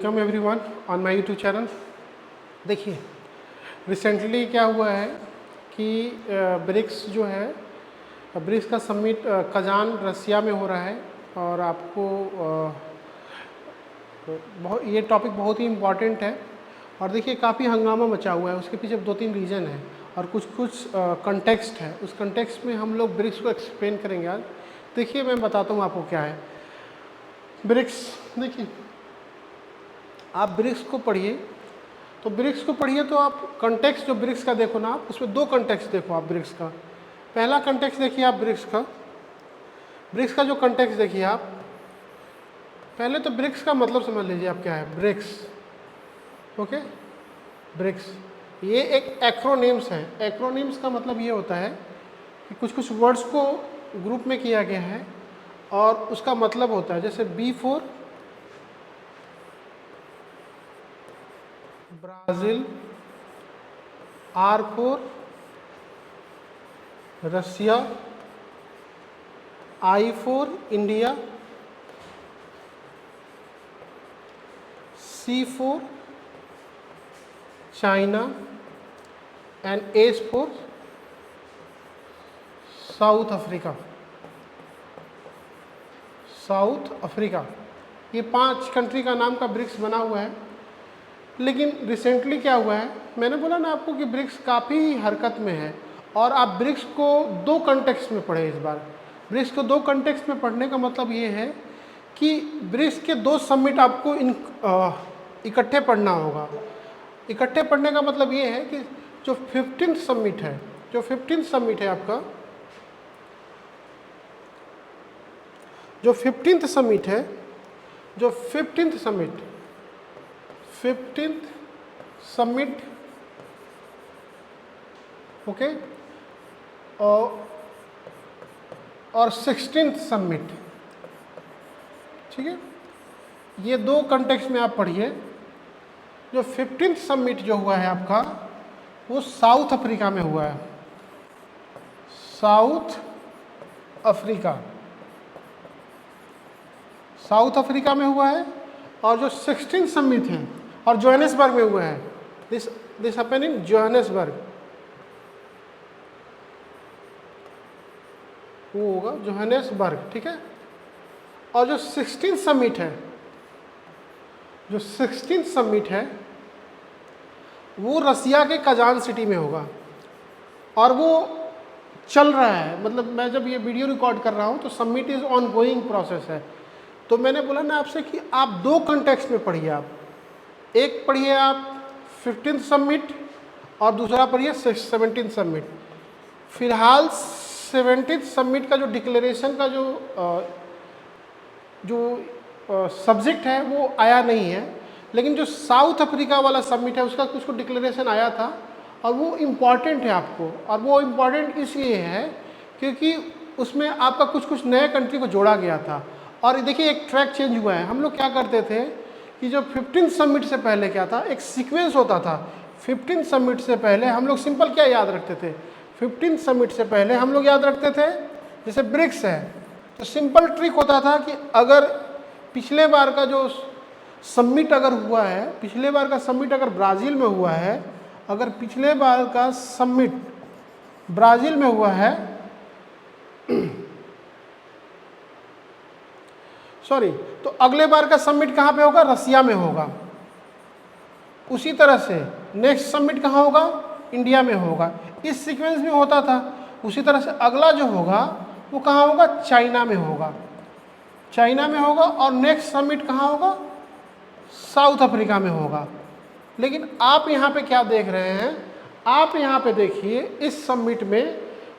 Welcome everyone on my YouTube channel. देखिए, recently क्या हुआ है कि ब्रिक्स जो है, ब्रिक्स का समिट कजान रसिया में हो रहा है और आपको बहुत ये टॉपिक बहुत ही इम्पॉर्टेंट है। और देखिए काफ़ी हंगामा मचा हुआ है, उसके पीछे दो तीन रीज़न है और कुछ कंटेक्स्ट है। उस कंटेक्स्ट में हम लोग ब्रिक्स को एक्सप्लेन करेंगे आज। देखिए मैं बताता हूँ आपको क्या है ब्रिक्स। देखिए आप ब्रिक्स को पढ़िए, तो ब्रिक्स को पढ़िए तो आप कंटेक्स्ट जो ब्रिक्स का देखो ना, आप उसमें दो कंटेक्स्ट देखो आप ब्रिक्स का। पहला कंटेक्स्ट देखिए आप ब्रिक्स का जो कंटेक्स्ट देखिए आप। पहले तो ब्रिक्स का मतलब समझ लीजिए आप क्या है ब्रिक्स। ओके, ब्रिक्स ये एक एक्रोनिम्स है। एक्रोनिम्स का मतलब ये होता है कि कुछ कुछ वर्ड्स को ग्रुप में किया गया है और उसका मतलब होता है, जैसे B4 Brazil, R4 Russia, I4 India, C4 China and S4 South Africa. ये 5 कंट्री का नाम का ब्रिक्स बना हुआ है। लेकिन रिसेंटली क्या हुआ है, मैंने बोला ना आपको कि ब्रिक्स काफ़ी हरकत में है और आप ब्रिक्स को दो कंटेक्स्ट में पढ़े। इस बार ब्रिक्स को दो कंटेक्स्ट में पढ़ने का मतलब ये है कि ब्रिक्स के दो समिट आपको इकट्ठे पढ़ना होगा। इकट्ठे पढ़ने का मतलब ये है कि जो 15th समिट है, आपका जो 15th समिट ओके, और 16th समिट, ठीक है। ये दो कंटेक्स्ट में आप पढ़िए। जो 15th समिट जो हुआ है आपका, वो साउथ अफ्रीका में हुआ है। साउथ अफ्रीका में हुआ है। और जो 16th समिट है और जोहानिसबर्ग में हुआ है। दिस हैपेन इन जोहानिसबर्ग, वो होगा जोहानिसबर्ग, ठीक है। और जो 16th समिट है वो रसिया के कजान सिटी में होगा और वो चल रहा है। मतलब मैं जब ये वीडियो रिकॉर्ड कर रहा हूँ तो summit is on going process है। तो मैंने बोला ना आपसे कि आप दो कंटेक्स्ट में पढ़िए। आप एक पढ़िए आप 15th समिट और दूसरा पढ़िए 17th समिट। फिलहाल 17th समिट का जो डिक्लेरेशन का जो सब्जेक्ट है वो आया नहीं है, लेकिन जो साउथ अफ्रीका वाला समिट है उसका कुछ डिक्लेरेशन आया था और वो इम्पॉर्टेंट है आपको। और वो इम्पॉर्टेंट इसलिए है क्योंकि उसमें आपका कुछ नए कंट्री को जोड़ा गया था। और देखिए एक ट्रैक चेंज हुआ है। हम लोग क्या करते थे कि जो 15th समिट से पहले क्या था, एक सीक्वेंस होता था। 15th समिट से पहले हम लोग सिंपल क्या याद रखते थे, 15th समिट से पहले हम लोग याद रखते थे जैसे ब्रिक्स है तो सिंपल ट्रिक होता था कि अगर पिछले बार का जो समिट अगर हुआ है, पिछले बार का समिट अगर ब्राज़ील में हुआ है, अगर पिछले बार का समिट ब्राज़ील में हुआ है सॉरी, तो अगले बार का समिट कहाँ पे होगा, रसिया में होगा। उसी तरह से नेक्स्ट समिट कहाँ होगा, इंडिया में होगा। इस सीक्वेंस में होता था। उसी तरह से अगला जो होगा वो कहाँ होगा, चाइना में होगा। और नेक्स्ट समिट कहाँ होगा, साउथ अफ्रीका में होगा। लेकिन आप यहाँ पे क्या देख रहे हैं, आप यहाँ पे देखिए इस समिट में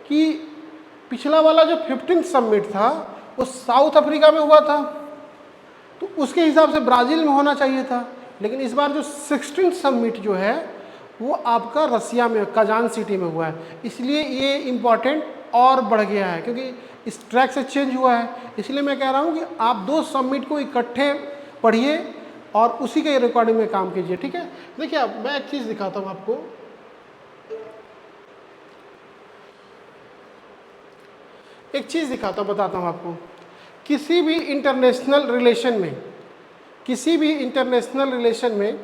कि पिछला वाला जो 15th समिट था वो साउथ अफ्रीका में हुआ था, तो उसके हिसाब से ब्राज़ील में होना चाहिए था। लेकिन इस बार जो 16th समिट जो है वो आपका रसिया में कजान सिटी में हुआ है। इसलिए ये इम्पॉर्टेंट और बढ़ गया है क्योंकि इस ट्रैक से चेंज हुआ है। इसलिए मैं कह रहा हूँ कि आप दो समिट को इकट्ठे पढ़िए और उसी के रिकॉर्डिंग में काम कीजिए, ठीक है। देखिए अब मैं एक चीज़ दिखाता हूँ आपको। बताता हूँ आपको। किसी भी इंटरनेशनल रिलेशन में किसी भी इंटरनेशनल रिलेशन में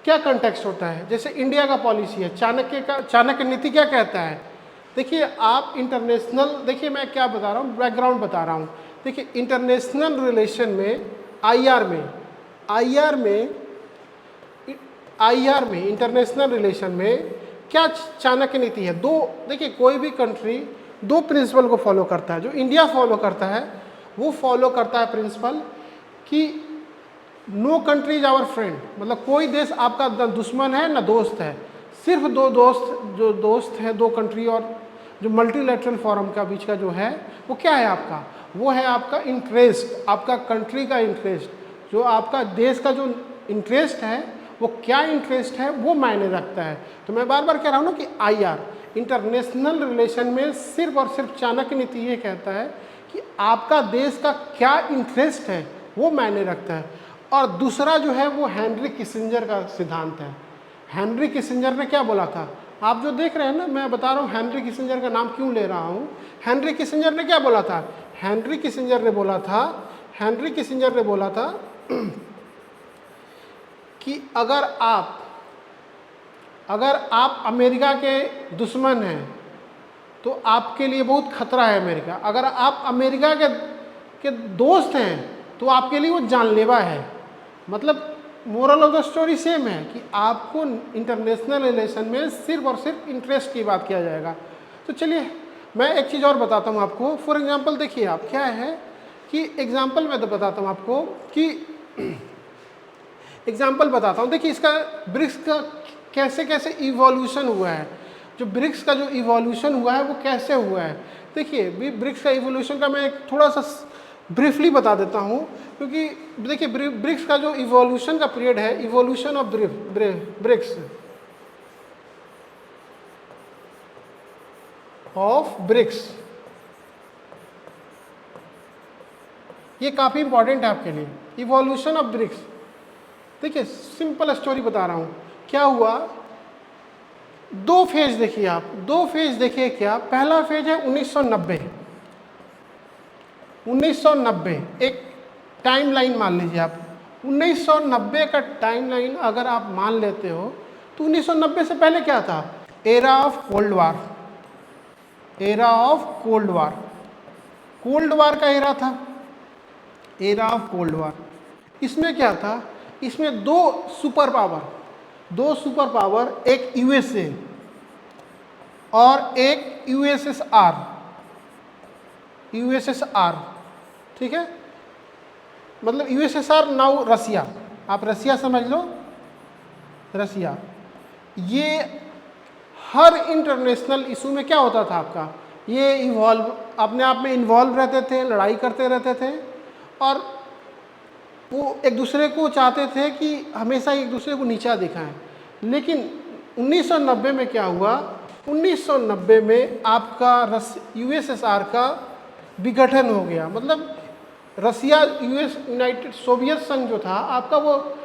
क्या कंटेक्स्ट होता है। जैसे इंडिया का पॉलिसी है, चाणक्य नीति क्या कहता है। देखिए आप इंटरनेशनल, देखिए मैं क्या बता रहा हूँ, बैकग्राउंड बता रहा हूँ। देखिए इंटरनेशनल रिलेशन में आईआर में इंटरनेशनल रिलेशन में क्या चाणक्य नीति है। देखिए कोई भी कंट्री दो प्रिंसिपल को फॉलो करता है। जो इंडिया फॉलो करता है वो फॉलो करता है प्रिंसिपल कि no country is our friend, मतलब कोई देश आपका न दुश्मन है न दोस्त है। सिर्फ दो दोस्त है, दो कंट्री और जो मल्टीलैटरल फॉरम का बीच का जो है वो क्या है आपका, वो है आपका इंटरेस्ट, आपका कंट्री का इंटरेस्ट। जो आपका देश का जो इंटरेस्ट है वो क्या इंटरेस्ट है वो मायने रखता है। तो मैं बार बार कह रहा हूँ ना कि आईआर इंटरनेशनल रिलेशन में सिर्फ और सिर्फ चाणक्य नीति ये कहता है कि आपका देश का क्या इंटरेस्ट है वो मायने रखता है। और दूसरा जो है वो हेनरी किसिंजर का सिद्धांत है। हेनरी किसिंजर ने क्या बोला था, आप जो देख रहे हैं ना, मैं बता रहा हूँ हेनरी किसिंजर का नाम क्यों ले रहा हूँ। हेनरी किसिंजर ने क्या बोला था, हेनरी किसिंजर ने बोला था कि अगर आप अमेरिका के दुश्मन हैं तो आपके लिए बहुत खतरा है अमेरिका। अगर आप अमेरिका के दोस्त हैं तो आपके लिए वो जानलेवा है। मतलब moral of the story same है कि आपको इंटरनेशनल रिलेशन में सिर्फ और सिर्फ इंटरेस्ट की बात किया जाएगा। तो चलिए मैं एक चीज़ और बताता हूँ आपको। फॉर एग्जांपल देखिए आप क्या है कि एग्जांपल मैं तो बताता हूँ आपको कि एग्जांपल बताता हूँ। देखिए इसका ब्रिक्स का कैसे कैसे इवोल्यूशन हुआ है। जो ब्रिक्स का जो इवोल्यूशन हुआ है वो कैसे हुआ है। देखिए ब्रिक्स का इवोल्यूशन का मैं थोड़ा सा ब्रीफली बता देता हूँ, क्योंकि देखिए ब्रिक्स का जो इवोल्यूशन का पीरियड है, इवोल्यूशन ऑफ ब्रिक्स ये काफ़ी इंपॉर्टेंट है आपके लिए। इवोल्यूशन ऑफ ब्रिक्स, देखिए सिंपल स्टोरी बता रहा हूँ क्या हुआ। दो फेज देखिए आप, दो फेज देखिए क्या। पहला फेज है 1990 एक टाइम लाइन मान लीजिए आप। 1990 का टाइम लाइन अगर आप मान लेते हो तो 1990 से पहले क्या था, era of cold war. Cold war का एरा था, एरा ऑफ कोल्ड वार। इसमें क्या था, इसमें दो सुपर पावर, एक यूएसए और एक यूएसएसआर, ठीक है। मतलब यूएसएसआर नाउ रसिया, आप रसिया समझ लो, रसिया। ये हर इंटरनेशनल इशू में क्या होता था आपका, ये अपने आप में इन्वॉल्व रहते थे, लड़ाई करते रहते थे और वो एक दूसरे को चाहते थे कि हमेशा एक दूसरे को नीचा दिखाएं। लेकिन 1990 में क्या हुआ, 1990 में आपका यूएसएसआर का विघटन हो गया। मतलब रसिया यूनाइटेड सोवियत संघ जो था आपका वो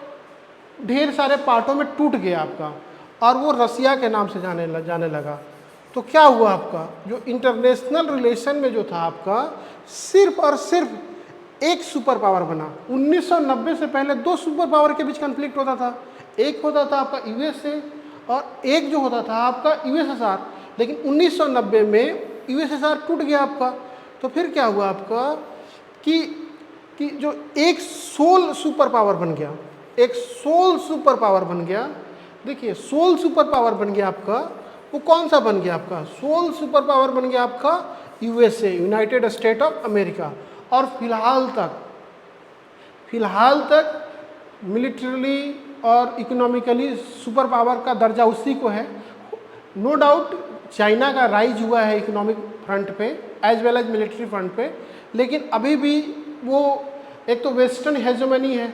ढेर सारे पार्टों में टूट गया आपका, और वो रसिया के नाम से जाने लगा। तो क्या हुआ आपका जो इंटरनेशनल रिलेशन में जो था आपका सिर्फ और सिर्फ एक सुपर पावर बना। 1990 से पहले दो सुपर पावर के बीच कॉन्फ्लिक्ट होता था, एक होता था आपका यूएसए और एक जो होता था आपका यूएसएसआर। लेकिन 1990 में यूएसएसआर टूट गया आपका। तो फिर क्या हुआ आपका कि जो एक सोल सुपर पावर बन गया, एक सोल सुपर पावर बन गया। देखिए सोल सुपर पावर बन गया आपका, वो कौन सा बन गया आपका, सोल सुपर पावर बन गया आपका USA, United state of America. और फिलहाल तक मिलिट्रली और इकोनॉमिकली सुपर पावर का दर्जा उसी को है। नो डाउट चाइना का राइज हुआ है इकोनॉमिक फ्रंट पे as well as military front पे, लेकिन अभी भी वो एक तो वेस्टर्न हेजेमनी है।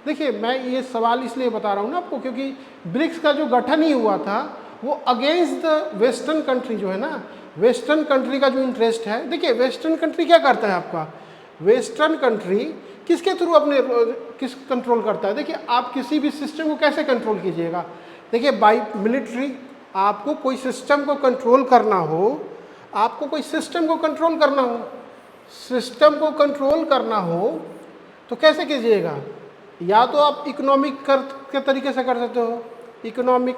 देखिए मैं ये सवाल इसलिए बता रहा हूँ ना आपको, क्योंकि ब्रिक्स का जो गठन ही हुआ था वो अगेंस्ट द वेस्टर्न कंट्री जो है ना, वेस्टर्न कंट्री का जो इंटरेस्ट है। देखिए वेस्टर्न कंट्री क्या करता है आपका, वेस्टर्न कंट्री किसके थ्रू किस कंट्रोल करता है। देखिए आप किसी भी सिस्टम को कैसे कंट्रोल कीजिएगा, देखिए बाई मिलिट्री। आपको कोई सिस्टम को कंट्रोल करना हो, सिस्टम को कंट्रोल करना हो तो कैसे कीजिएगा, या तो आप इकोनॉमिक के तरीके से कर सकते हो, इकोनॉमिक,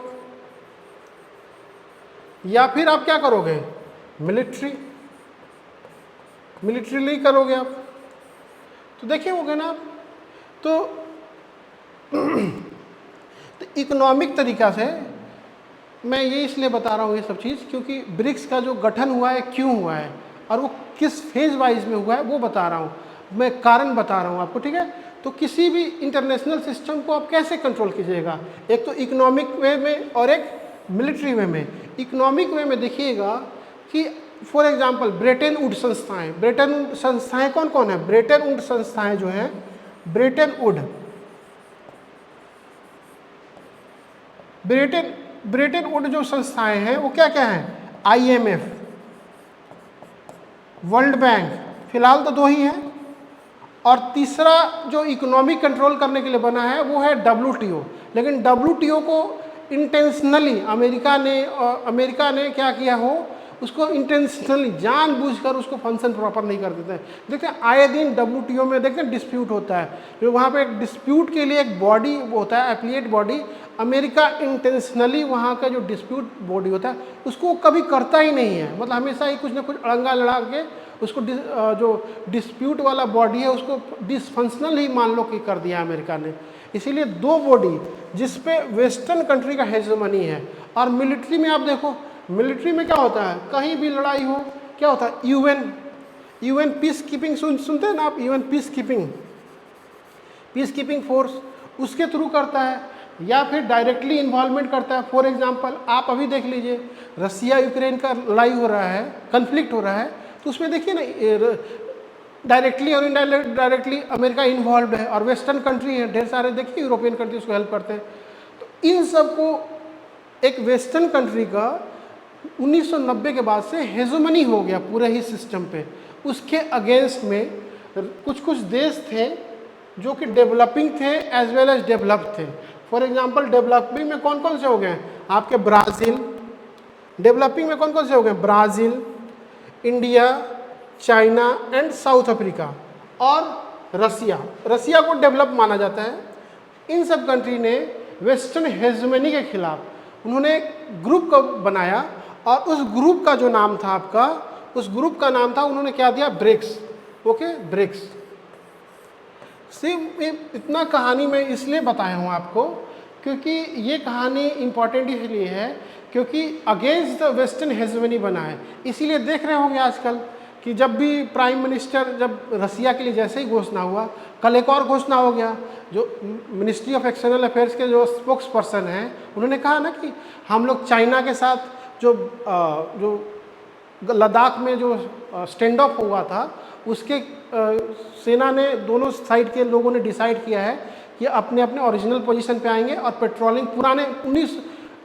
या फिर आप क्या करोगे, मिलिट्रीली करोगे आप। तो देखिए हो गया ना आप। तो इकोनॉमिक तरीका से मैं ये इसलिए बता रहा हूँ ये सब चीज़, क्योंकि ब्रिक्स का जो गठन हुआ है क्यों हुआ है और वो किस फेज वाइज में हुआ है वो बता रहा हूँ, मैं कारण बता रहा हूँ आपको, ठीक है। तो किसी भी इंटरनेशनल सिस्टम को आप कैसे कंट्रोल कीजिएगा, एक तो इकोनॉमिक वे में और एक मिलिट्री वे में। इकोनॉमिक वे में देखिएगा कि फॉर एग्जांपल ब्रेटन वुड संस्थाएं, ब्रेटन वुड संस्थाएं कौन कौन है, ब्रेटन वुड संस्थाएं जो हैं, ब्रेटन वुड जो संस्थाएं हैं वो क्या क्या हैं, IMF, वर्ल्ड बैंक, फिलहाल तो दो ही हैं, और तीसरा जो इकोनॉमिक कंट्रोल करने के लिए बना है वो है WTO। लेकिन WTO को इंटेंशनली अमेरिका ने क्या किया हो, उसको इंटेंशनली जानबूझकर उसको फंक्शन प्रॉपर नहीं कर देते हैं। देखते हैं आए दिन WTO में देखते हैं डिस्प्यूट होता है, तो वहाँ पे एक डिस्प्यूट के लिए एक बॉडी होता है, एप्लीट बॉडी। अमेरिका इंटेंशनली वहाँ का जो डिस्प्यूट बॉडी होता है उसको कभी करता ही नहीं है, मतलब हमेशा ही कुछ ना कुछ अड़ंगा लड़ा के उसको जो डिस्प्यूट वाला बॉडी है उसको डिसफंक्शनल ही मान लो कि कर दिया अमेरिका ने। इसीलिए दो बॉडी जिस पे वेस्टर्न कंट्री का हेजेमनी है। और मिलिट्री में आप देखो, मिलिट्री में क्या होता है, कहीं भी लड़ाई हो क्या होता है, यूएन पीस कीपिंग सुनते हैं ना आप, यूएन पीस कीपिंग फोर्स उसके थ्रू करता है, या फिर डायरेक्टली इन्वॉल्वमेंट करता है। फॉर एग्जांपल आप अभी देख लीजिए, रसिया यूक्रेन का लड़ाई हो रहा है, कन्फ्लिक्ट हो रहा है, तो उसमें देखिए ना डायरेक्टली और इनडायरेक्टली अमेरिका इन्वॉल्व है, और वेस्टर्न कंट्री है ढेर सारे, देखिए यूरोपियन कंट्री उसको हेल्प करते हैं। तो इन सबको एक वेस्टर्न कंट्री का 1990 के बाद से हेजुमनी हो गया पूरे ही सिस्टम पे। उसके अगेंस्ट में कुछ देश थे जो कि डेवलपिंग थे एज वेल एज डेवलप्ड थे। फॉर एग्जांपल डेवलपिंग में कौन कौन से हो गए आपके, ब्राज़ील, डेवलपिंग में कौन कौन से हो गए, Brazil, India, China and south Africa और रसिया को डेवलप माना जाता है। इन सब कंट्री ने वेस्टर्न हेजेमनी के खिलाफ उन्होंने एक ग्रुप को बनाया, और उस ग्रुप का जो नाम था आपका, उस ग्रुप का नाम था, उन्होंने क्या दिया, ब्रिक्स। Okay, BRICS. सिर्फ इतना कहानी मैं इसलिए बताया हूँ आपको क्योंकि ये कहानी इंपॉर्टेंट इसलिए है क्योंकि अगेंस्ट द वेस्टर्न हेजेमनी बना है। इसीलिए देख रहे होंगे आजकल कि जब भी प्राइम मिनिस्टर, जब रसिया के लिए जैसे ही घोषणा हुआ, कल एक और घोषणा हो गया, जो मिनिस्ट्री ऑफ एक्सटर्नल अफेयर्स के जो स्पोक्स पर्सन हैं उन्होंने कहा ना कि हम लोग चाइना के साथ जो लद्दाख में जो स्टैंड ऑफ हुआ था उसके सेना ने, दोनों साइड के लोगों ने डिसाइड किया है कि अपने अपने ओरिजिनल पोजीशन पे आएंगे और पेट्रोलिंग पुराने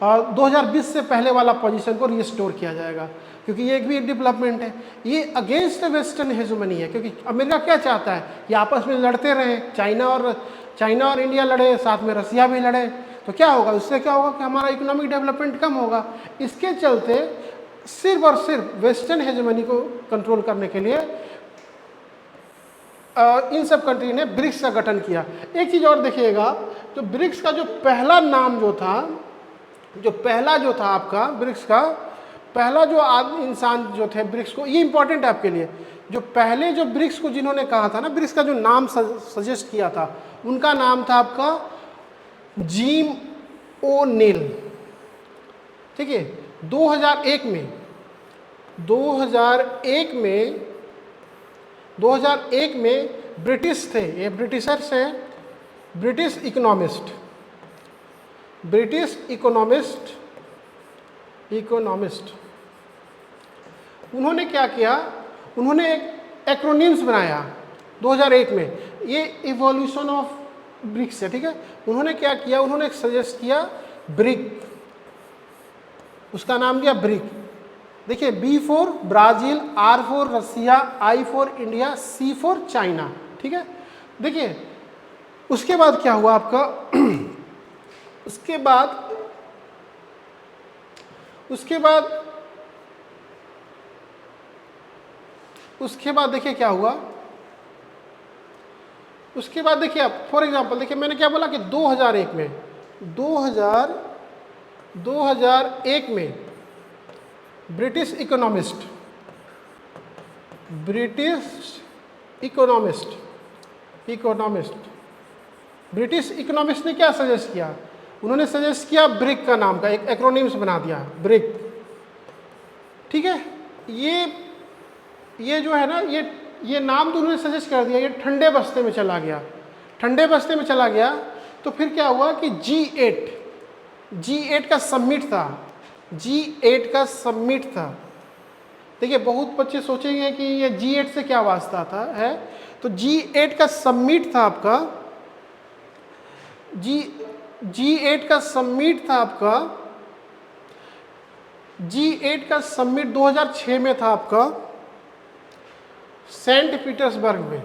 2020 से पहले वाला पोजीशन को रिस्टोर किया जाएगा, क्योंकि ये एक भी डेवलपमेंट है। ये अगेंस्ट वेस्टर्न हेजेमनी है, क्योंकि अमेरिका क्या चाहता है कि आपस में लड़ते रहें, चाइना और इंडिया लड़े, साथ में रसिया भी लड़े, तो क्या होगा, उससे क्या होगा कि हमारा इकोनॉमिक डेवलपमेंट कम होगा। इसके चलते सिर्फ और सिर्फ वेस्टर्न हेजेमनी को कंट्रोल करने के लिए इन सब कंट्री ने ब्रिक्स का गठन किया। एक चीज़ और देखिएगा, तो ब्रिक्स का जो पहला नाम जो था आपका, ब्रिक्स का पहला जो इंसान जो थे ब्रिक्स को, ये इंपॉर्टेंट है आपके लिए, जो पहले जो ब्रिक्स को जिन्होंने कहा था ना, ब्रिक्स का जो नाम सजेस्ट किया था, उनका नाम था आपका जिम ओ'नील। ठीक है, 2001 में ब्रिटिश थे, ये ब्रिटिशर्स हैं, ब्रिटिश इकोनॉमिस्ट। उन्होंने क्या किया, उन्होंने एक एक्रोनिम्स बनाया 2001 में, ये इवोल्यूशन ऑफ ब्रिक्स है, ठीक है। उन्होंने क्या किया, उन्होंने सजेस्ट किया ब्रिक, उसका नाम दिया ब्रिक। देखिए, B for Brazil, R for Russia, I for India, C for China, ठीक है। देखिए उसके बाद क्या हुआ आपका उसके बाद देखिए क्या हुआ, उसके बाद देखिए आप फॉर एग्जांपल देखिए मैंने क्या बोला कि 2001 में 2001 में ब्रिटिश इकोनॉमिस्ट ने क्या सजेस्ट किया? उन्होंने सजेस्ट किया ब्रिक का नाम का एक एक्रोनिम्स बना दिया, ब्रिक। ठीक है, ये जो है ना, ये नाम तो उन्होंने सजेस्ट कर दिया, ये ठंडे बस्ते में चला गया। ठंडे बस्ते में चला गया तो फिर क्या हुआ कि G8 का समिट था। देखिए बहुत बच्चे सोचेंगे कि ये G8 से क्या वास्ता था है, तो G8 का समिट था आपका, G8 का समिट 2006 में था आपका सेंट पीटर्सबर्ग में,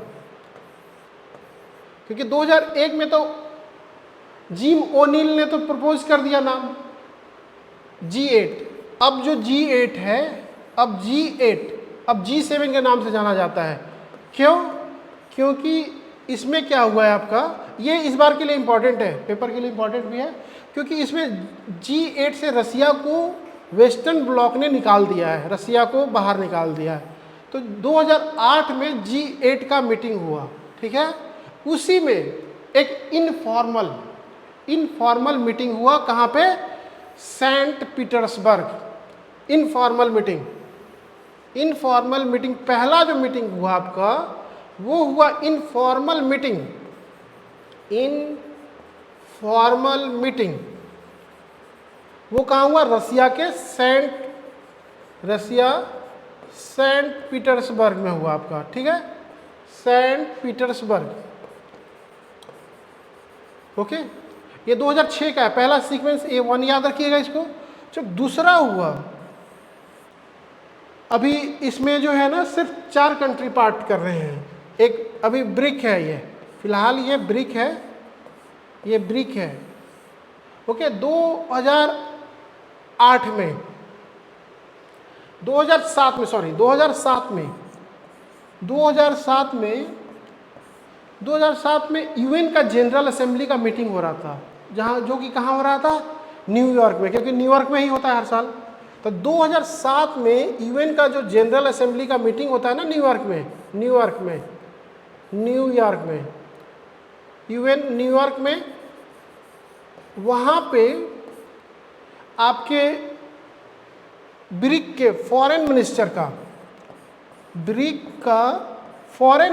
क्योंकि 2001 में तो जिम ओनील ने तो प्रपोज कर दिया नाम G8। अब जो G8 है, अब G7 के नाम से जाना जाता है। क्यों? क्योंकि इसमें क्या हुआ है आपका, ये इस बार के लिए इंपॉर्टेंट है, पेपर के लिए इंपॉर्टेंट भी है, क्योंकि इसमें G8 से रसिया को वेस्टर्न ब्लॉक ने निकाल दिया है, रसिया को बाहर निकाल दिया है। तो 2008 में G8 का मीटिंग हुआ, ठीक है। उसी में एक इनफॉर्मल मीटिंग हुआ, कहाँ पे? Saint Petersburg. इनफॉर्मल मीटिंग पहला जो मीटिंग हुआ आपका वो हुआ इनफॉर्मल मीटिंग। वो कहाँ हुआ? रसिया के सेंट पीटर्सबर्ग में हुआ आपका, ठीक है, सेंट पीटर्सबर्ग। ओके, ये 2006 का है, पहला सीक्वेंस A1 याद रखिएगा इसको। जब दूसरा हुआ, अभी इसमें जो है ना सिर्फ 4 कंट्री पार्ट कर रहे हैं। एक अभी ब्रिक है, ये फिलहाल ये ब्रिक है, ओके। 2007 में यूएन का जनरल असेंबली का मीटिंग हो रहा था, जो कि कहाँ हो रहा था? न्यूयॉर्क में, क्योंकि न्यूयॉर्क में ही होता है हर साल। तो 2007 में यूएन का जो जनरल असेंबली का मीटिंग होता है ना न्यूयॉर्क में, वहाँ पे आपके ब्रिक फॉरेन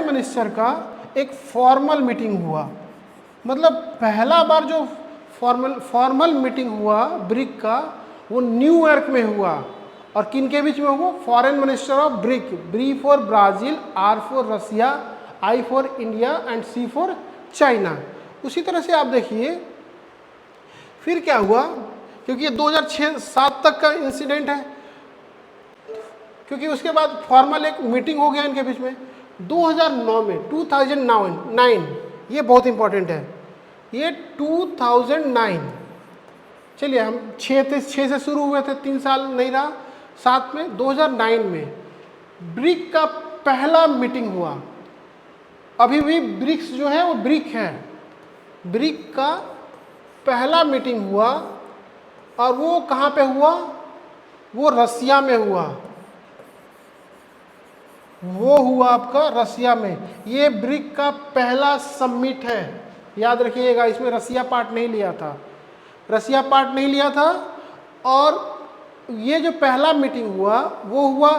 मिनिस्टर का एक फॉर्मल मीटिंग हुआ। मतलब पहला बार जो फॉर्मल मीटिंग हुआ ब्रिक का, वो न्यूयॉर्क में हुआ। और किन के बीच में हुआ? Foreign minister of BRIC, B for Brazil, R for Russia, I for India and C for China. उसी तरह से आप देखिए फिर क्या हुआ, क्योंकि ये 2006-07 तक का इंसिडेंट है, क्योंकि उसके बाद फॉर्मल एक मीटिंग हो गया इनके बीच में 2009, ये बहुत इंपॉर्टेंट है, ये 2009। चलिए हम 6 से शुरू हुए थे, 3 साल नहीं रहा, 7 में 2009 में ब्रिक का पहला मीटिंग हुआ। अभी भी ब्रिक्स जो है वो ब्रिक है, ब्रिक का पहला मीटिंग हुआ। और वो कहाँ पे हुआ? वो रसिया में हुआ, आपका रसिया में। ये ब्रिक का पहला समिट है, याद रखिएगा। इसमें रसिया पार्ट नहीं लिया था। और ये जो पहला मीटिंग हुआ वो हुआ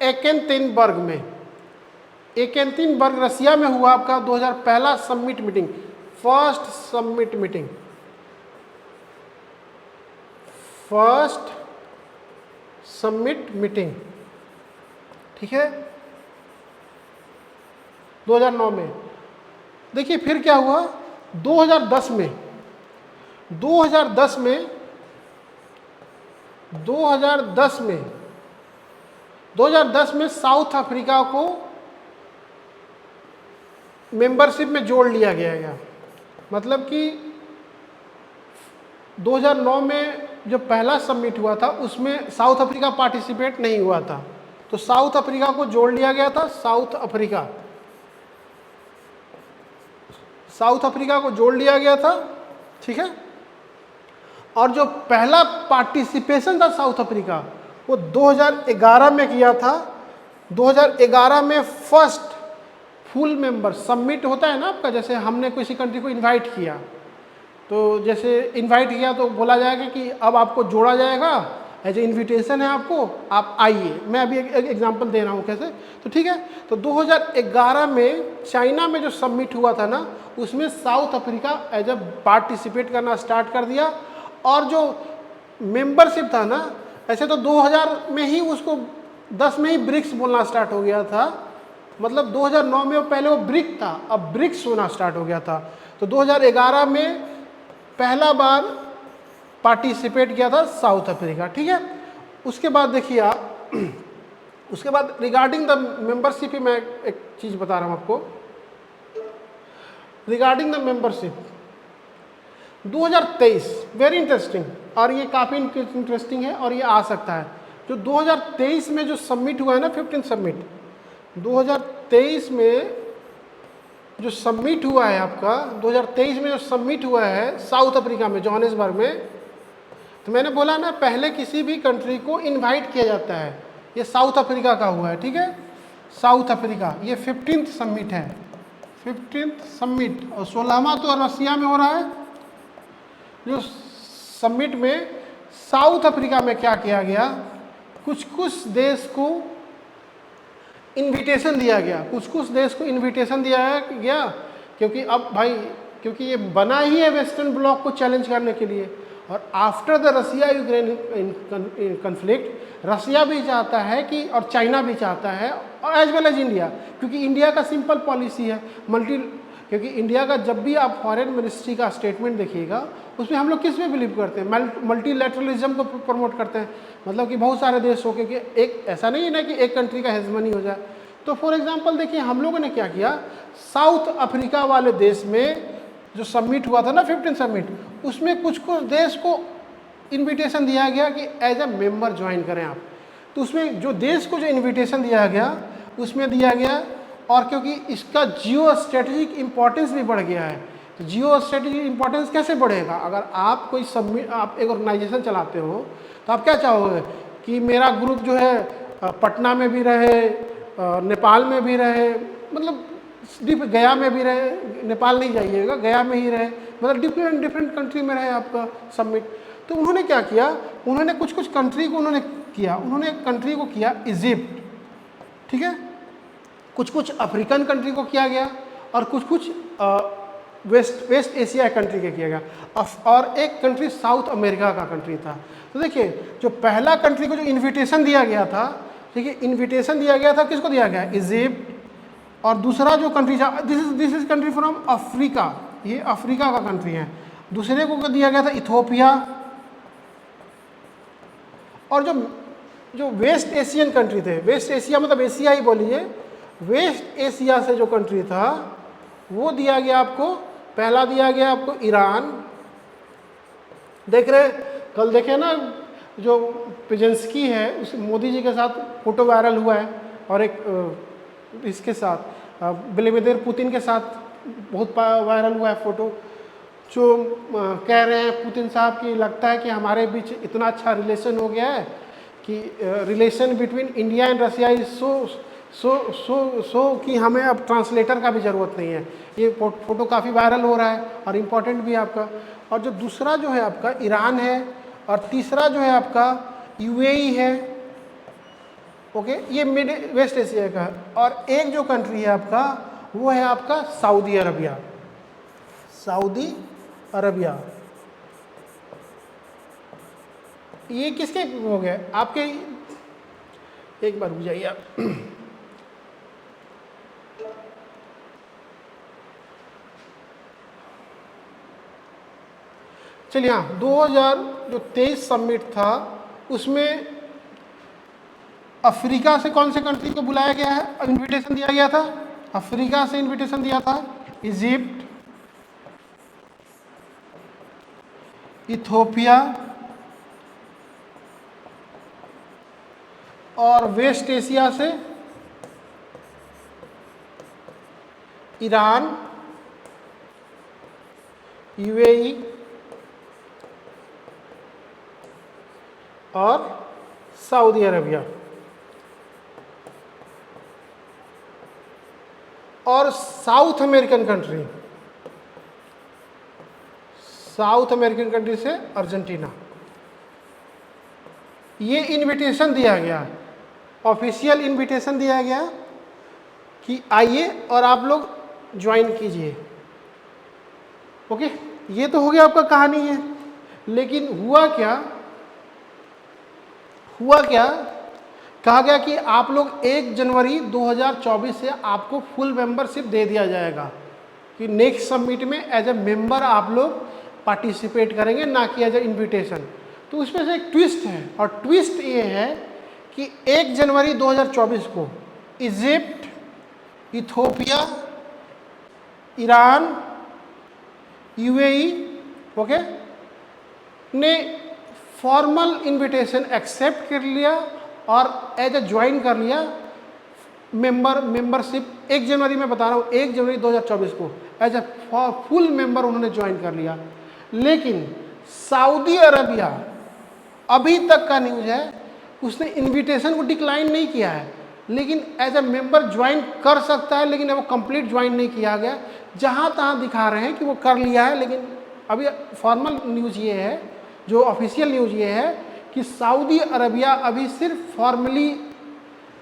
एकेनतेनबर्ग में, रसिया में हुआ आपका 2000 पहला summit meeting, first summit meeting, ठीक है, 2009 में। देखिए फिर क्या हुआ 2010 में साउथ अफ्रीका को मेंबरशिप में जोड़ लिया गया। मतलब कि 2009 में जो पहला समिट हुआ था उसमें साउथ अफ्रीका पार्टिसिपेट नहीं हुआ था, तो साउथ अफ्रीका को जोड़ लिया गया था। साउथ अफ्रीका साउथ अफ्रीका को जोड़ लिया गया था, ठीक है। और जो पहला पार्टिसिपेशन था साउथ अफ्रीका वो 2011 में किया था। 2011 में फर्स्ट फुल मेंबर सबमिट होता है ना आपका, जैसे हमने किसी कंट्री को इनवाइट किया, तो जैसे इनवाइट किया तो बोला जाएगा कि अब आपको जोड़ा जाएगा, एज ए इन्विटेशन है आपको, आप आइए। मैं अभी एक एग्जांपल दे रहा हूँ कैसे, तो ठीक है। तो 2011 में चाइना में जो सबमिट हुआ था ना, उसमें South Africa as a participate करना स्टार्ट कर दिया। और जो मेंबरशिप था ना, ऐसे तो 2000 में ही उसको 10 में ही ब्रिक्स बोलना स्टार्ट हो गया था, मतलब 2009 में वो पहले वो ब्रिक था, अब ब्रिक्स होना स्टार्ट हो गया था। तो 2011 में पहला बार पार्टिसिपेट किया था साउथ अफ्रीका, ठीक है। उसके बाद देखिए आप, उसके बाद रिगार्डिंग द मेंबरशिप ही मैं एक चीज़ बता रहा हूँ आपको। Regarding the membership 2023 very interesting, और ये काफ़ी इंटरेस्टिंग है और ये आ सकता है। जो 2023 में जो सबमिट हुआ है ना, 15 सबमिट 2023 में जो सबमिट हुआ है आपका, 2023 में जो सबमिट हुआ है साउथ अफ्रीका में जोहानिसबर्ग में, तो मैंने बोला ना पहले किसी भी कंट्री को इनवाइट किया जाता है, ये साउथ अफ्रीका का हुआ है, ठीक है। साउथ अफ्रीका ये 15th सबमिट है, 15th सबमिट, और 16वां तो रसिया में हो रहा है। जो सबमिट में साउथ अफ्रीका में क्या किया गया, कुछ कुछ देश को इनविटेशन दिया गया, कुछ कुछ देश को इनविटेशन दिया गया, क्योंकि अब भाई, क्योंकि ये बना ही है वेस्टर्न ब्लॉक को चैलेंज करने के लिए। और after the Russia Ukraine conflict, Russia भी चाहता है कि, और चाइना भी चाहता है, और एज वेल एज इंडिया, क्योंकि इंडिया का सिंपल पॉलिसी है क्योंकि इंडिया का जब भी आप फॉरेन मिनिस्ट्री का स्टेटमेंट देखिएगा, उसमें हम लोग किस में बिलीव करते हैं, मल्टीलैटरलिज्म को प्रमोट करते हैं, मतलब कि बहुत सारे देश हो, क्योंकि एक ऐसा नहीं है ना कि एक कंट्री का हेजमनी हो जाए। तो फॉर एग्जांपल देखिए हम लोगों ने क्या किया, साउथ अफ्रीका वाले देश में जो सबमिट हुआ था ना 15 सबमिट, उसमें कुछ कुछ देश को इन्विटेशन दिया गया कि एज ए मेंबर ज्वाइन करें आप। तो उसमें जो देश को जो इन्विटेशन दिया गया उसमें दिया गया, और क्योंकि इसका जियो स्ट्रेटेजिक इम्पोर्टेंस भी बढ़ गया है। तो जियो स्ट्रेटेजिक इम्पोर्टेंस कैसे बढ़ेगा, अगर आप कोई सबमिट, आप एक ऑर्गेनाइजेशन चलाते हो तो आप क्या चाहोगे कि मेरा ग्रुप जो है पटना में भी रहे, नेपाल में भी रहे, मतलब गया में भी रहे, नेपाल नहीं जाइएगा, गया में ही रहे, मतलब डिफरेंट कंट्री में रहे आपका सबमिट। तो उन्होंने क्या किया, उन्होंने कुछ कुछ कंट्री को उन्होंने किया, उन्होंने एक कंट्री को किया इजिप्ट, ठीक है, कुछ कुछ अफ्रीकन कंट्री को किया गया, और कुछ कुछ वेस्ट एशिया कंट्री के किया गया, और एक कंट्री साउथ अमेरिका का कंट्री था। तो देखिए जो पहला कंट्री को जो इन्विटेशन दिया गया था, देखिए इन्विटेशन दिया गया था, किसको दिया गया, इजिप्ट। और दूसरा जो कंट्री था, this is country from Africa, ये अफ्रीका का कंट्री है। दूसरे को दिया गया था इथोपिया। और जो वेस्ट एशियन कंट्री थे, वेस्ट एशिया मतलब एशिया ही बोलिए, वेस्ट एशिया से जो कंट्री था वो दिया गया आपको, पहला दिया गया आपको ईरान। देख रहे, कल देखे ना जो पिजेंस्की है, उस मोदी जी के साथ फोटो वायरल हुआ है, और एक इसके साथ व्लादिमीर पुतिन के साथ बहुत वायरल हुआ है फोटो, जो कह रहे हैं पुतिन साहब की, लगता है कि हमारे बीच इतना अच्छा रिलेशन हो गया है कि relation between India and Russia is so कि हमें अब ट्रांसलेटर का भी ज़रूरत नहीं है। ये फोटो काफ़ी वायरल हो रहा है और इम्पोर्टेंट भी है आपका। और जो दूसरा जो है आपका ईरान है, और तीसरा जो है आपका यूएई है, ओके, ये मिड वेस्ट एशिया का। और एक जो कंट्री है आपका वो है आपका सऊदी अरबिया, सऊदी अरबिया। ये किसके हो गए आपके, एक बार रुक जाइए आप। चलिए हाँ, 2023 समिट था, उसमें अफ्रीका से कौन से कंट्री को बुलाया गया है, इनविटेशन दिया गया था, अफ्रीका से इनविटेशन दिया था इजिप्ट, इथोपिया, और वेस्ट एशिया से ईरान, यूएई और सऊदी अरबिया। और south American country, south American country से अर्जेंटीना। ये इनविटेशन दिया गया, ऑफिशियल इनविटेशन दिया गया कि आइए और आप लोग ज्वाइन कीजिए। ओके, ये तो हो गया आपका कहानी है। लेकिन हुआ क्या, कहा गया कि आप लोग 1 जनवरी 2024 से आपको फुल मेंबरशिप दे दिया जाएगा, कि नेक्स्ट समिट में एज ए मेंबर आप लोग पार्टिसिपेट करेंगे, ना कि एज ए इन्विटेशन। तो उसमें से एक ट्विस्ट है, और ट्विस्ट ये है कि 1 जनवरी 2024 को Egypt, Ethiopia, Iran, UAE okay ने फॉर्मल इनविटेशन एक्सेप्ट कर लिया और एज ए ज्वाइन कर लिया मेंबरशिप। 1 जनवरी में बता रहा हूँ, 1 जनवरी 2024 को एज ए फुल मेंबर उन्होंने ज्वाइन कर लिया। लेकिन सऊदी अरबिया अभी तक का न्यूज़ है, उसने इनविटेशन को डिक्लाइन नहीं किया है, लेकिन एज ए मेंबर ज्वाइन कर सकता है, लेकिन वो कंप्लीट ज्वाइन नहीं किया गया। जहाँ तहाँ दिखा रहे हैं कि वो कर लिया है, लेकिन अभी फॉर्मल न्यूज़ ये है, जो ऑफिशियल न्यूज़ ये है कि सऊदी अरबिया अभी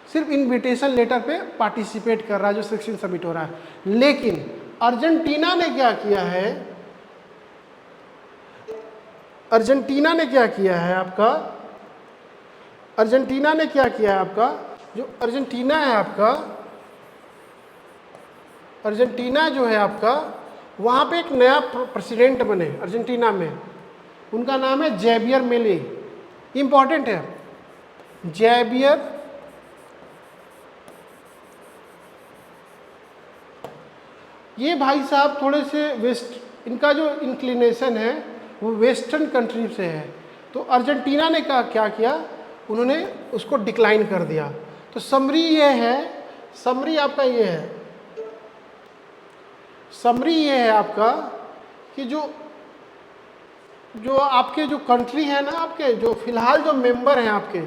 सिर्फ इनविटेशन लेटर पे पार्टिसिपेट कर रहा है, जो 16 समिट हो रहा है। लेकिन अर्जेंटीना ने क्या किया है, अर्जेंटीना ने क्या किया है आपका, जो अर्जेंटीना है आपका, अर्जेंटीना जो है आपका, वहाँ पे एक नया प्रेसिडेंट बने अर्जेंटीना में, उनका नाम है जैवियर मिले। इंपॉर्टेंट है, जैवियर ये भाई साहब थोड़े से वेस्ट, इनका जो इंक्लिनेशन है वो वेस्टर्न कंट्री से है। तो अर्जेंटीना ने क्या किया, उन्होंने उसको डिक्लाइन कर दिया। तो समरी ये है, समरी आपका ये है, समरी ये है आपका कि जो आपके जो कंट्री है ना, आपके जो फिलहाल जो मेंबर हैं आपके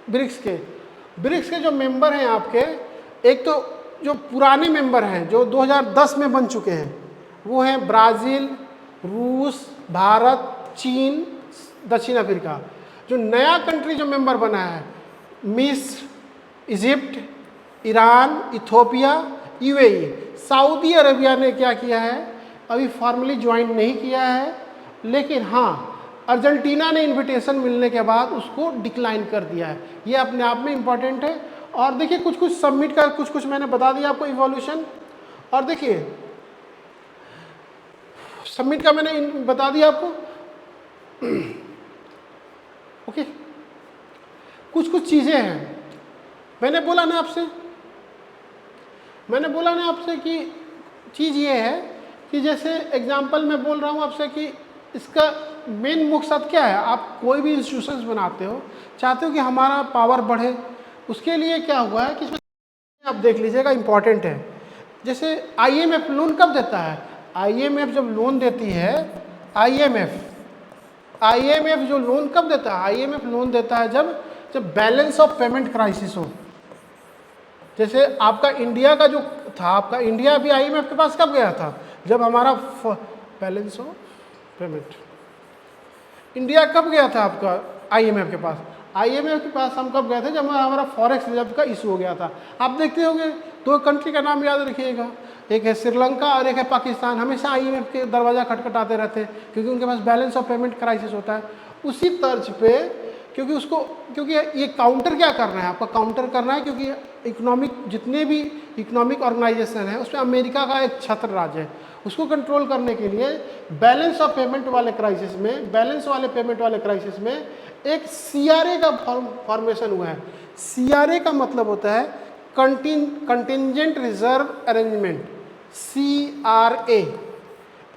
ब्रिक्स के जो मेंबर हैं आपके, एक तो जो पुराने मेंबर हैं जो 2010 में बन चुके हैं, वो हैं ब्राज़ील, रूस, भारत, चीन, दक्षिण अफ्रीका। जो नया कंट्री जो मेंबर बना है, मिस्र, Egypt, Iran, Ethiopia, UAE. Saudi Arabia ने क्या किया है, अभी फॉर्मली ज्वाइन नहीं किया है, लेकिन हाँ अर्जेंटीना ने इनविटेशन मिलने के बाद उसको डिक्लाइन कर दिया है। ये अपने आप में इम्पॉर्टेंट है। और देखिए कुछ सबमिट का कुछ मैंने बता दिया आपको इवोल्यूशन। और देखिए सबमिट का मैंने बता दिया आपको। ओके, कुछ चीज़ें हैं, मैंने बोला ना आपसे कि चीज़ ये है कि जैसे एग्जाम्पल मैं बोल रहा हूँ आपसे कि इसका मेन मकसद क्या है। आप कोई भी इंस्टीट्यूशंस बनाते हो, चाहते हो कि हमारा पावर बढ़े, उसके लिए क्या हुआ है कि इसमें आप देख लीजिएगा, इम्पॉर्टेंट है। जैसे आईएमएफ लोन कब देता है, आईएमएफ जब लोन देती है, आईएमएफ जो लोन कब देता है, आईएमएफ लोन देता है जब बैलेंस ऑफ पेमेंट क्राइसिस हो। जैसे आपका इंडिया का जो था, आपका इंडिया भी आईएमएफ के पास कब गया था, जब हमारा बैलेंस ऑफ पेमेंट, इंडिया कब गया था आपका आईएमएफ के पास, आईएमएफ के पास हम कब गए थे, जब हमारा फॉरेक्स रिजर्व का इशू हो गया था। आप देखते होंगे, दो कंट्री का नाम याद रखिएगा, एक है श्रीलंका और एक है पाकिस्तान। हमेशा आईएमएफ के दरवाज़ा खटखटाते रहते हैं क्योंकि उनके पास बैलेंस ऑफ पेमेंट क्राइसिस होता है। उसी तर्ज पे क्योंकि ये काउंटर क्या करना है, आपका काउंटर करना है, क्योंकि जितने भी इकोनॉमिक ऑर्गेनाइजेशन है उसमें अमेरिका का एक छत्र राज है। उसको कंट्रोल करने के लिए बैलेंस ऑफ पेमेंट वाले क्राइसिस में, एक सीआरए का फॉर्मेशन हुआ है। सीआरए का मतलब होता है कंटिंजेंट रिजर्व अरेंजमेंट, सीआरए।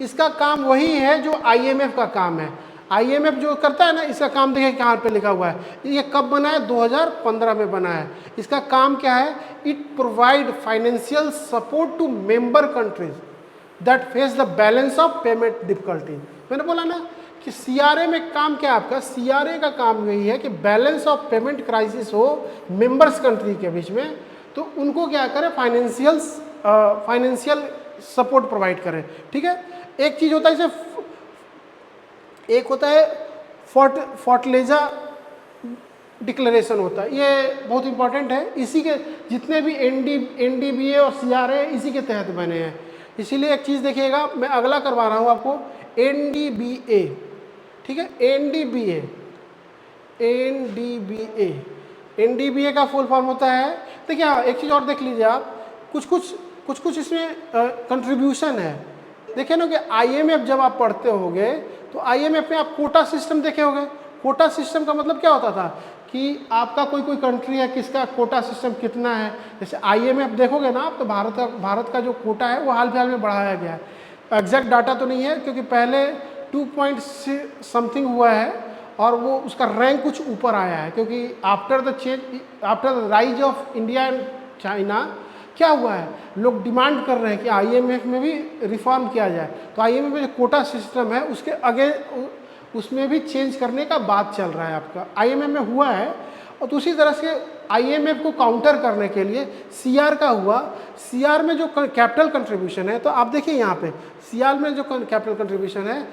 इसका काम वही है जो आईएमएफ का काम है। आईएमएफ जो करता है ना, इसका काम देखिए कहाँ पे लिखा हुआ है, ये कब बना है, 2015 में बना है। इसका काम क्या है, it provide financial support to member countries. That face the balance of payment difficulty. मैंने बोला ना कि सीआरए में काम क्या है आपका, सीआरए का काम यही है कि बैलेंस ऑफ पेमेंट क्राइसिस हो मेंबर्स कंट्री के बीच में, तो उनको क्या करें, फाइनेंशियल सपोर्ट प्रोवाइड करें। ठीक है, एक चीज होता है जैसे एक होता है फोर्टलेजा डिक्लेरेशन होता है, ये बहुत इंपॉर्टेंट है। इसी के जितने भी एनडीबीए और सीआरए इसी के तहत बने हैं। इसीलिए एक चीज़ देखिएगा, मैं अगला करवा रहा हूँ आपको, एनडीबीए। ठीक है, एनडीबीए, एनडीबीए का फुल फॉर्म होता है, देखिए हाँ एक चीज़ और देख लीजिए आप, कुछ इसमें कंट्रीब्यूशन है। देखिए ना कि आईएमएफ जब आप पढ़ते होगे तो आईएमएफ में आप कोटा सिस्टम देखे होंगे। कोटा सिस्टम का मतलब क्या होता था कि आपका कोई कंट्री है, किसका कोटा सिस्टम कितना है। जैसे आईएमएफ देखोगे ना आप, तो भारत का जो कोटा है वो हाल फिलहाल में बढ़ाया गया है। एग्जैक्ट डाटा तो नहीं है क्योंकि पहले 2 पॉइंट समथिंग हुआ है और वो उसका रैंक कुछ ऊपर आया है, क्योंकि after the rise of India and China क्या हुआ है, लोग डिमांड कर रहे हैं कि आईएमएफ में भी रिफॉर्म किया जाए। तो आईएमएफ में जो कोटा सिस्टम है उसके आगे उसमें भी चेंज करने का बात चल रहा है आपका, आईएमएफ में हुआ है। और दूसरी तरह से आईएमएफ को काउंटर करने के लिए सीआर का हुआ। सीआर में जो कैपिटल कंट्रीब्यूशन है, तो आप देखिए यहाँ पे सीआर में जो कैपिटल कंट्रीब्यूशन है,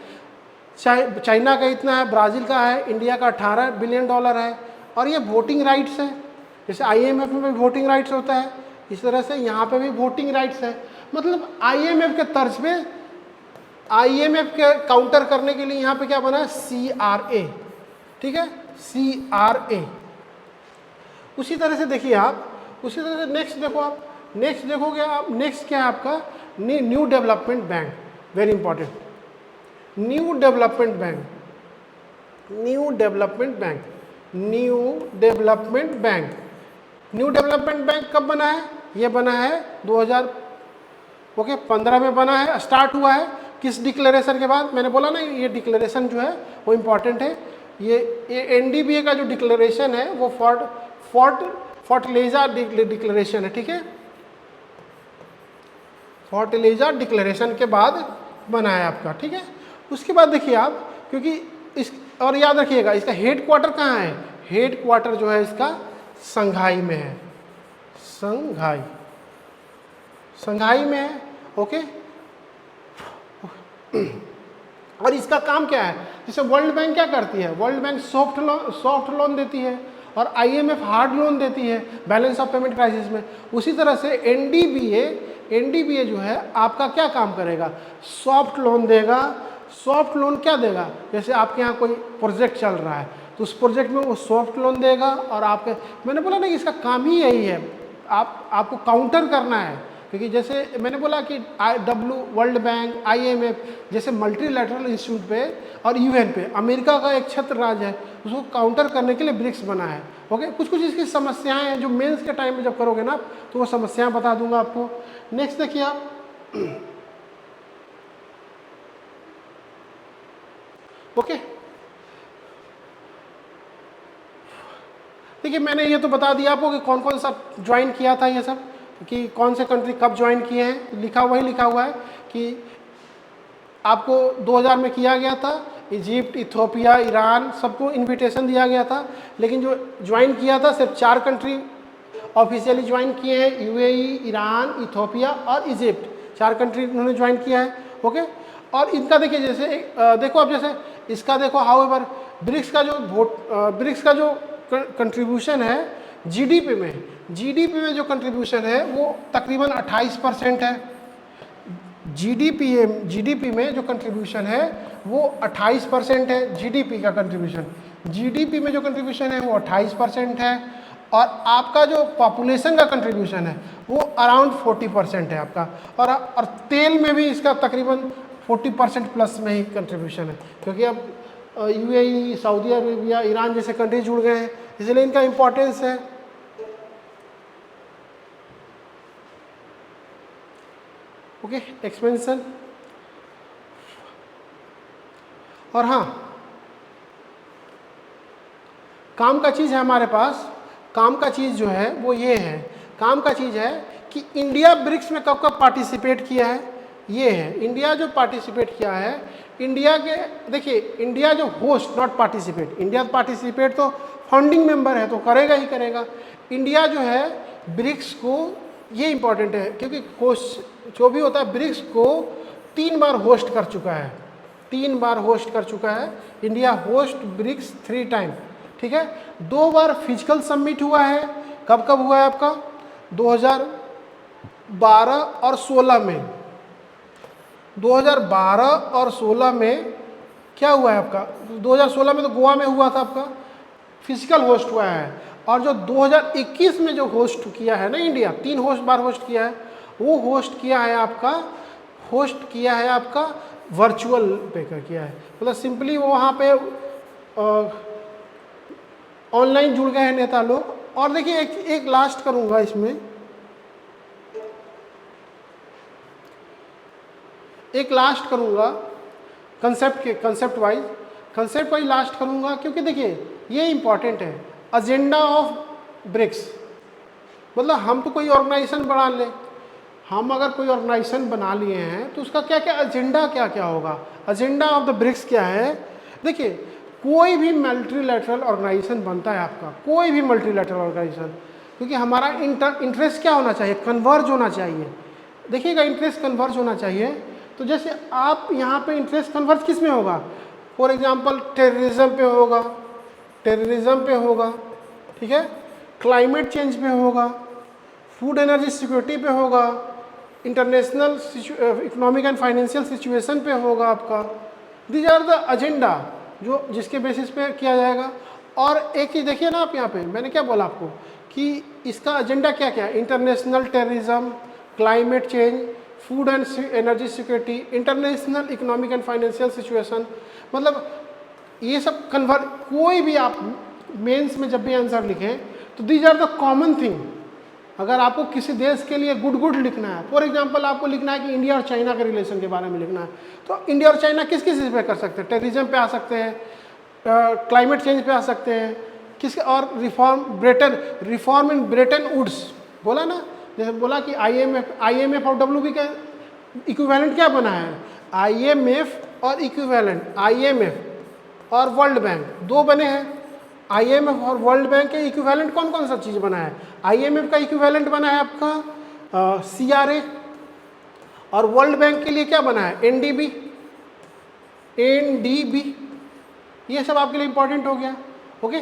चाइना का इतना है, ब्राज़ील का है, इंडिया का $18 बिलियन है। और ये वोटिंग राइट्स है, जैसे आईएमएफ में भी वोटिंग राइट्स होता है, इस तरह से यहाँ पे भी वोटिंग राइट्स है। मतलब आईएमएफ के तर्ज पे, आईएमएफ के काउंटर करने के लिए यहाँ पे क्या बना है, सीआरए। ठीक है, सीआरए। उसी तरह से देखिए आप, उसी तरह से नेक्स्ट देखो आप, नेक्स्ट देखोगे आप, नेक्स्ट क्या है आपका, new development bank, very important, new development bank, new development bank, new development bank. New development bank कब बना है, ये बना है 2015 में बना है, स्टार्ट हुआ है किस डिक्लेरेशन के बाद, मैंने बोला ना ये डिक्लेरेशन जो है वो इम्पॉर्टेंट है। ये एनडीबीए का जो डिक्लेरेशन है वो फोर्टलेजा डिक्लेरेशन है। ठीक है, फोर्टलेजा डिक्लेरेशन के बाद बना है आपका। ठीक है, उसके बाद देखिए आप, क्योंकि इस और याद रखिएगा इसका हेड क्वार्टर कहाँ है, हेड क्वार्टर जो है इसका संघाई में है, संघाई में है। ओके, और इसका काम क्या है, जैसे वर्ल्ड बैंक क्या करती है, वर्ल्ड बैंक सॉफ्ट लोन देती है और आईएमएफ हार्ड लोन देती है बैलेंस ऑफ पेमेंट क्राइसिस में। उसी तरह से एनडीबीए जो है आपका क्या काम करेगा, सॉफ्ट लोन देगा। सॉफ्ट लोन क्या देगा, जैसे आपके यहाँ कोई प्रोजेक्ट चल रहा है तो उस प्रोजेक्ट में वो सॉफ्ट लोन देगा और आपके, मैंने बोला ना कि इसका काम ही यही है, आपको काउंटर करना है। क्योंकि जैसे मैंने बोला कि वर्ल्ड बैंक, आईएमएफ जैसे मल्टीलैटरल इंस्टीट्यूट पे और यूएन पे अमेरिका का एक छत्र राज है, उसको काउंटर करने के लिए ब्रिक्स बना है। ओके, कुछ इसकी समस्याएं हैं जो मेंस के टाइम में जब करोगे ना तो वो समस्याएं बता दूंगा आपको। नेक्स्ट देखिए आप, ओके देखिए मैंने ये तो बता दिया आपको कि कौन कौन सा ज्वाइन किया था, ये सब कि कौन से कंट्री कब ज्वाइन किए हैं, लिखा हुआ है कि आपको 2000 में किया गया था, इजिप्ट, इथियोपिया, ईरान सबको इनविटेशन दिया गया था। लेकिन जो ज्वाइन किया था सिर्फ 4 कंट्री ऑफिशियली ज्वाइन किए हैं, यूएई, ईरान, इथियोपिया और इजिप्ट, 4 कंट्री उन्होंने ज्वाइन किया है। ओके, और इनका देखिए जैसे देखो अब जैसे इसका देखो हाउएवर ब्रिक्स का जो कंट्रीब्यूशन है जीडीपी में जो कंट्रीब्यूशन है वो तकरीबन 28% है। जीडीपी में जो कंट्रीब्यूशन है वो 28% है। जीडीपी का कंट्रीब्यूशन, जीडीपी में जो कंट्रीब्यूशन है वो 28% है। और आपका जो पॉपुलेशन का कंट्रीब्यूशन है वो अराउंड 40% है आपका। और तेल में भी इसका तकरीबन 40% प्लस में ही कंट्रीब्यूशन है, क्योंकि अब यूएई, सऊदी अरेबिया, ईरान जैसे कंट्री जुड़ गए हैं, इसलिए इनका इम्पोर्टेंस है। Okay, expansion. और हाँ, काम का चीज़ है हमारे पास, काम का चीज़ जो है वो ये है, काम का चीज़ है कि इंडिया ब्रिक्स में कब कब पार्टिसिपेट किया है, ये है इंडिया जो पार्टिसिपेट किया है। इंडिया के देखिए, इंडिया जो host not participate, India participate तो फाउंडिंग मेंबर है तो करेगा ही करेगा। इंडिया जो है ब्रिक्स को, ये इंपॉर्टेंट है क्योंकि जो भी होता है ब्रिक्स को 3 बार होस्ट कर चुका है, 3 बार होस्ट कर चुका है इंडिया। होस्ट ब्रिक्स 3 टाइम, ठीक है। 2 बार फिजिकल समिट हुआ है। कब कब हुआ है आपका? 2012 और 16 में। 2012 और 16 में क्या हुआ है आपका? 2016 में तो गोवा में हुआ था आपका, फिजिकल होस्ट हुआ है। और जो 2021 में जो होस्ट किया है ना इंडिया, 3 बार होस्ट किया है, वो होस्ट किया है आपका वर्चुअल पे कर किया है। मतलब सिंपली वो वहाँ पे ऑनलाइन जुड़ गए हैं नेता लोग। और देखिए एक लास्ट करूँगा इसमें, एक लास्ट करूँगा कंसेप्ट वाइज लास्ट करूँगा क्योंकि देखिए ये इंपॉर्टेंट है। एजेंडा ऑफ ब्रिक्स, मतलब हम तो कोई ऑर्गेनाइजेशन बना ले, हम अगर कोई ऑर्गेनाइजेशन बना लिए हैं तो उसका क्या क्या एजेंडा क्या क्या होगा। एजेंडा ऑफ द ब्रिक्स क्या है? देखिए कोई भी मल्टीलैटरल ऑर्गेनाइजेशन बनता है आपका, कोई भी मल्टीलैटरल ऑर्गेनाइजेशन, क्योंकि हमारा इंटरेस्ट क्या होना चाहिए? कन्वर्ज होना चाहिए। देखिएगा इंटरेस्ट कन्वर्ज होना चाहिए। तो जैसे आप यहाँ पे इंटरेस्ट कन्वर्ज किस में होगा? फॉर एग्जांपल टेररिज्म पे होगा, ठीक है, क्लाइमेट चेंज पे होगा, फूड एनर्जी सिक्योरिटी पे होगा, international economic and financial situation पे होगा आपका। दीज आर द एजेंडा जो जिसके बेसिस पे किया जाएगा। और एक चीज़ देखिए ना आप यहाँ पे, मैंने क्या बोला आपको कि इसका एजेंडा क्या क्या है? International terrorism, climate change, food and energy security, international economic and financial situation. मतलब ये सब कन्वर्ट, कोई भी आप मेंस में जब भी आंसर लिखें तो these are the common thing. अगर आपको किसी देश के लिए गुड लिखना है, फॉर एग्जांपल आपको लिखना है कि इंडिया और चाइना के रिलेशन के बारे में लिखना है, तो इंडिया और चाइना किस किस पे कर सकते हैं? टेररिज्म पे आ सकते हैं, क्लाइमेट चेंज पे आ सकते हैं, किस और रिफॉर्म इन ब्रेटन वुड्स बोला ना, जैसे बोला कि IMF और WB का इक्विवेलेंट क्या बना है? IMF और इक्विवेलेंट, IMF और वर्ल्ड बैंक 2 बने हैं। IMF और वर्ल्ड बैंक के इक्विवेलेंट कौन कौन सा चीज़ बना है? IMF का इक्विवेलेंट बना है आपका CRA, और वर्ल्ड बैंक के लिए क्या बना है? NDB। ये सब आपके लिए इंपॉर्टेंट हो गया। ओके,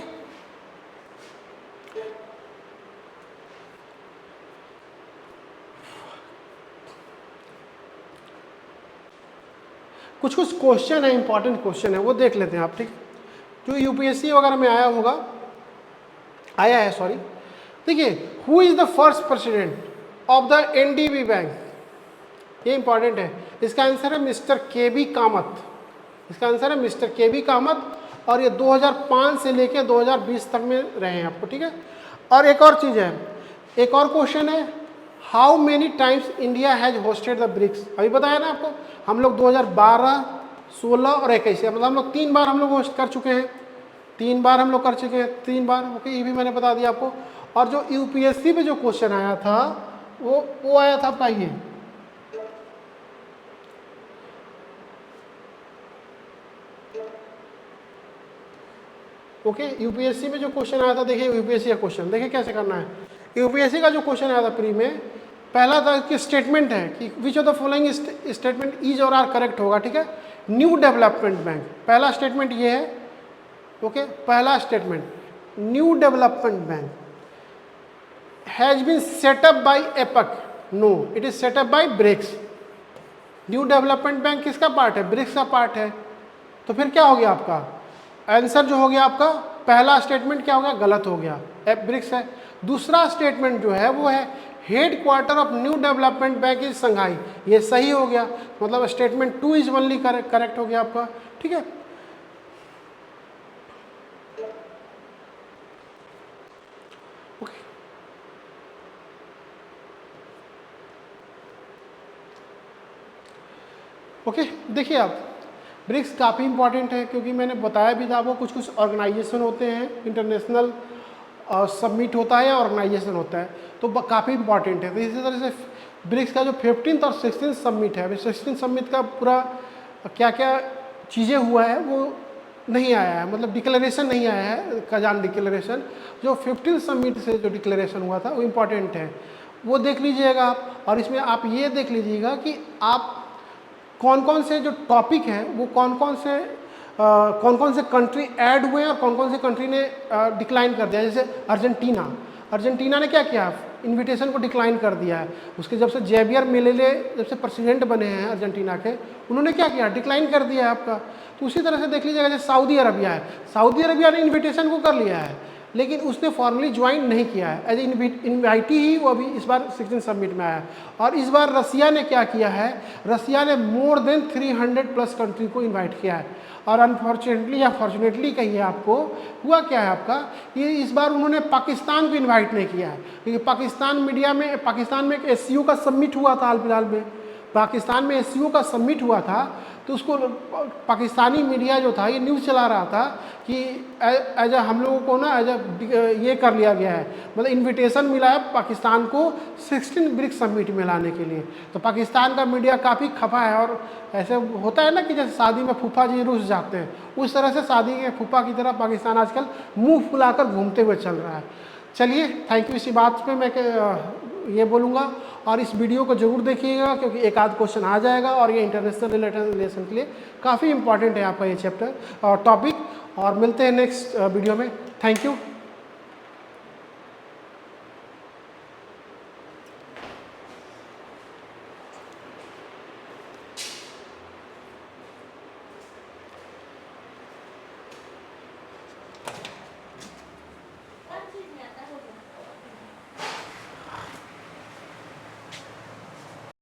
कुछ क्वेश्चन है, इंपॉर्टेंट क्वेश्चन है, वो देख लेते हैं आप, ठीक, जो UPSC वगैरह में आया है सॉरी। देखिए, who is the first president of the NDB bank? ये इंपॉर्टेंट है। इसका आंसर है मिस्टर KB कामत। इसका आंसर है मिस्टर KB कामत, और ये 2005 से लेकर 2020 तक में रहे हैं आपको, ठीक है। और एक और चीज़ है, एक और क्वेश्चन है, how many times India has hosted the BRICS? अभी बताया ना आपको, हम लोग 2012, 16 और 21, मतलब हम लोग 3 बार हम लोग होस्ट कर चुके हैं, 3 बार हम लोग कर चुके हैं, 3 बार। ओके, ये भी मैंने बता दिया आपको। और जो UPSC में जो क्वेश्चन आया था वो आया था आपका ये, ओके, UPSC में जो क्वेश्चन आया था, देखिए UPSC का क्वेश्चन देखिए कैसे करना है। UPSC का जो क्वेश्चन आया था प्री में, पहला था कि स्टेटमेंट है कि which of the following statement is or are correct होगा, ठीक है। न्यू डेवलपमेंट बैंक, पहला स्टेटमेंट ये है, ओके, पहला statement, new development bank has been set up by APEC, no it is set up by BRICS. New development bank किसका part है? BRICS का पार्ट है। तो फिर क्या हो गया आपका आंसर? जो हो गया आपका पहला स्टेटमेंट क्या हो गया? गलत हो गया, ब्रिक्स है। दूसरा स्टेटमेंट जो है वो है head quarter of new development bank is Shanghai, ये सही हो गया, मतलब स्टेटमेंट 2 इज ओनली करेक्ट हो गया आपका, ठीक है। ओके, देखिए आप, ब्रिक्स काफ़ी इंपॉर्टेंट है क्योंकि मैंने बताया भी था आपको, कुछ ऑर्गेनाइजेशन होते हैं, इंटरनेशनल सबमिट होता है या ऑर्गेनाइजेशन होता है, तो काफ़ी इंपॉर्टेंट है। तो इसी तरह से ब्रिक्स का जो 15th और 16th समिट है, अभी 16th समिट का पूरा क्या क्या चीज़ें हुआ है वो नहीं आया है, मतलब डिक्लेरेशन नहीं आया है, कजान डिक्लेरेशन। जो 15th समिट से जो डिक्लेरेशन हुआ था वो इम्पॉर्टेंट है, वो देख लीजिएगा आप। और इसमें आप ये देख लीजिएगा कि आप कौन कौन से जो टॉपिक हैं वो कौन कौन से कंट्री ऐड हुए हैं और कौन कौन से कंट्री ने डिक्लाइन कर दिया। जैसे अर्जेंटीना ने क्या किया, इनविटेशन को डिक्लाइन कर दिया है। उसके जब से जेवियर मिलेले जब से प्रेसिडेंट बने हैं अर्जेंटीना के, उन्होंने क्या किया, डिक्लाइन कर दिया है आपका। तो उसी तरह से देख लीजिएगा, जैसे सऊदी अरबिया है, सऊदी अरबिया ने इन्विटेशन को कर लिया है लेकिन उसने फॉर्मली ज्वाइन नहीं किया है, एज इन्वाइटी ही वो अभी इस बार 16 समिट में आया है। और इस बार रसिया ने क्या किया है, रसिया ने मोर देन 300+ कंट्री को इन्वाइट किया है। और अनफॉर्चुनेटली या फॉर्चुनेटली कहिए आपको, हुआ क्या है आपका, ये इस बार उन्होंने पाकिस्तान को इन्वाइट नहीं किया है, क्योंकि पाकिस्तान में एक एससीओ का समिट हुआ था हाल फिलहाल में। पाकिस्तान में एससीओ का समिट हुआ था, तो उसको पाकिस्तानी मीडिया जो था ये न्यूज़ चला रहा था कि एज हम लोगों को ना ये कर लिया गया है, मतलब इनविटेशन मिला है पाकिस्तान को 16 ब्रिक्स समिट में लाने के लिए। तो पाकिस्तान का मीडिया काफ़ी खफा है, और ऐसे होता है ना कि जैसे शादी में फूफा जी रुस जाते हैं, उस तरह से शादी के फूफा की तरह पाकिस्तान आजकल मुंह फुलाकर घूमते हुए चल रहा है। चलिए, थैंक यू। इसी बात पे मैं ये बोलूँगा, और इस वीडियो को जरूर देखिएगा क्योंकि एक आध क्वेश्चन आ जाएगा, और ये इंटरनेशनल रिलेशन के लिए काफ़ी इंपॉर्टेंट है आपका ये चैप्टर और टॉपिक। और मिलते हैं नेक्स्ट वीडियो में। Thank you.